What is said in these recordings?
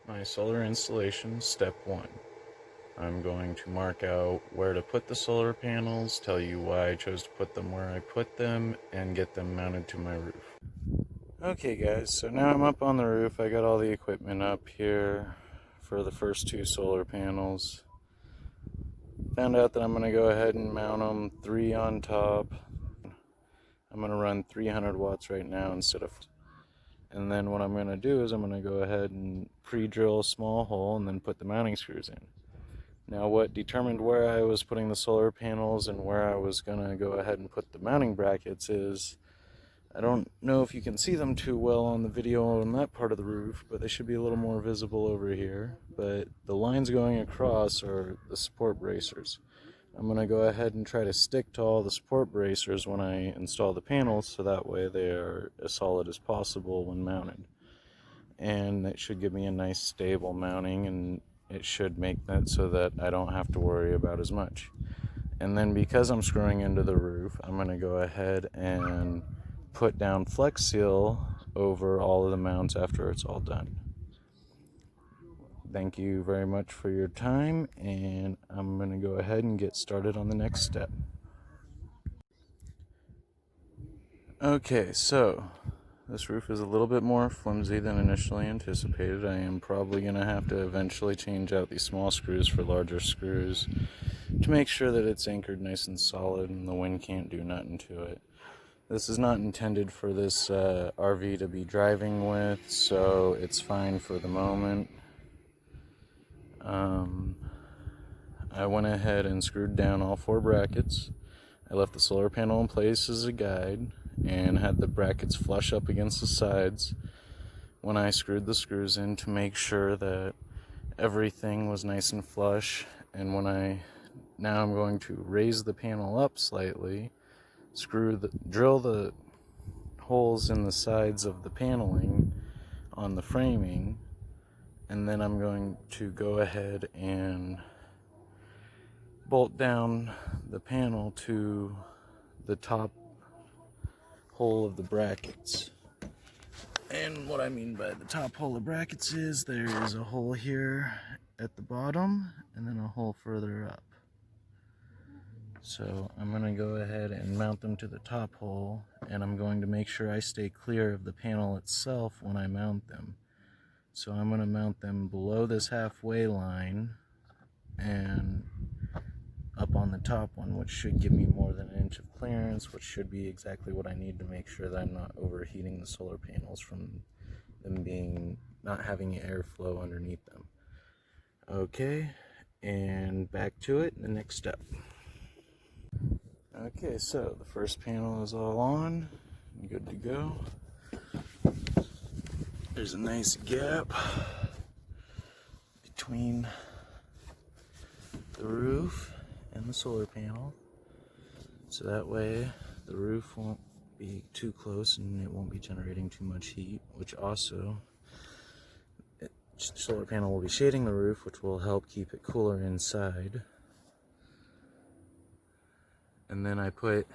My solar installation, step 1. I'm going to mark out where to put the solar panels, tell you why I chose to put them where I put them, and get them mounted to my roof. Okay guys, so now I'm up on the roof. I got all the equipment up here for the first two solar panels. Found out that I'm going to go ahead and mount them 3 on top. I'm going to run 300 watts right now instead of... And then what I'm going to do is I'm going to go ahead and pre-drill a small hole and then put the mounting screws in. Now what determined where I was putting the solar panels and where I was going to go ahead and put the mounting brackets is, I don't know if you can see them too well on the video on that part of the roof, but they should be a little more visible over here. But the lines going across are the support bracers. I'm going to go ahead and try to stick to all the support bracers when I install the panels, so that way they are as solid as possible when mounted. And it should give me a nice stable mounting, and it should make that so that I don't have to worry about as much. And then because I'm screwing into the roof, I'm going to go ahead and put down Flex Seal over all of the mounts after it's all done. Thank you very much for your time, and I'm going to go ahead and get started on the next step. Okay, so this roof is a little bit more flimsy than initially anticipated. I am probably going to have to eventually change out these small screws for larger screws to make sure that it's anchored nice and solid and the wind can't do nothing to it. This is not intended for this RV to be driving with, so it's fine for the moment. I went ahead and screwed down all 4 brackets. I left the solar panel in place as a guide and had the brackets flush up against the sides when I screwed the screws in to make sure that everything was nice and flush. And now I'm going to raise the panel up slightly, drill the holes in the sides of the paneling on the framing, and then I'm going to go ahead and bolt down the panel to the top hole of the brackets. And what I mean by the top hole of brackets is there is a hole here at the bottom and then a hole further up. So I'm going to go ahead and mount them to the top hole, and I'm going to make sure I stay clear of the panel itself when I mount them. So I'm going to mount them below this halfway line and up on the top one, which should give me more than an inch of clearance, which should be exactly what I need to make sure that I'm not overheating the solar panels from them not having airflow underneath them. Okay, and back to it in the next step. Okay, so the first panel is all on, good to go. There's a nice gap between the roof and the solar panel, so that way the roof won't be too close and it won't be generating too much heat, which also the solar panel will be shading the roof, which will help keep it cooler inside. And then I put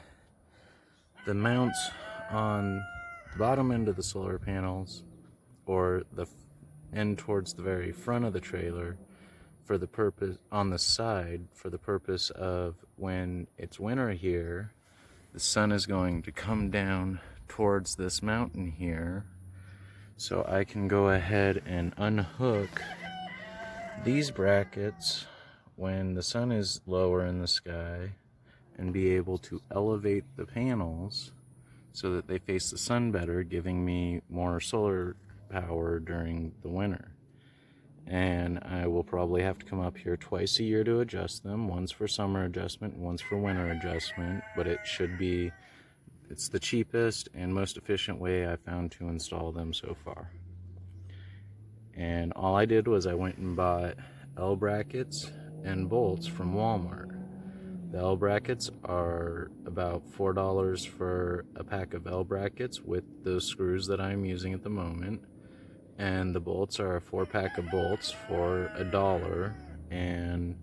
the mounts on the bottom end of the solar panels, or the end towards the very front of the trailer, for the purpose on the side, for the purpose of when it's winter here, the sun is going to come down towards this mountain here, so I can go ahead and unhook these brackets when the sun is lower in the sky and be able to elevate the panels so that they face the sun better, giving me more solar power during the winter. And I will probably have to come up here twice a year to adjust them, once for summer adjustment, once for winter adjustment, but it's the cheapest and most efficient way I found to install them so far. And all I did was I went and bought L brackets and bolts from Walmart. The L brackets are about $4 for a pack of L brackets with the screws that I'm using at the moment. And the bolts are a 4-pack of bolts for $1, and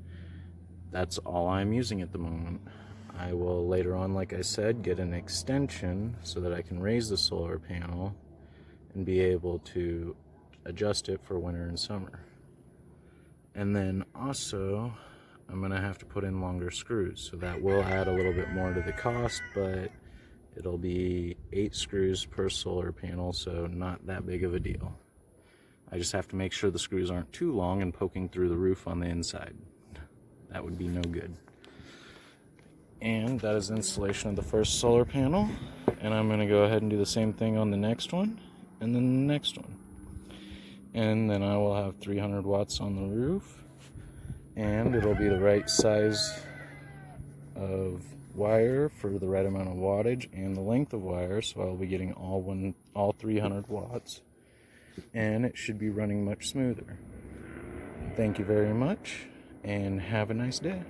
that's all I'm using at the moment. I will later on, like I said, get an extension so that I can raise the solar panel and be able to adjust it for winter and summer. And then also, I'm going to have to put in longer screws, so that will add a little bit more to the cost, but it'll be 8 screws per solar panel, so not that big of a deal. I just have to make sure the screws aren't too long and poking through the roof on the inside. That would be no good. And that is installation of the first solar panel, and I'm going to go ahead and do the same thing on the next one, and then the next one. And then I will have 300 watts on the roof, and it'll be the right size of wire for the right amount of wattage and the length of wire, so I'll be getting all 300 watts, and it should be running much smoother. Thank you very much, and have a nice day.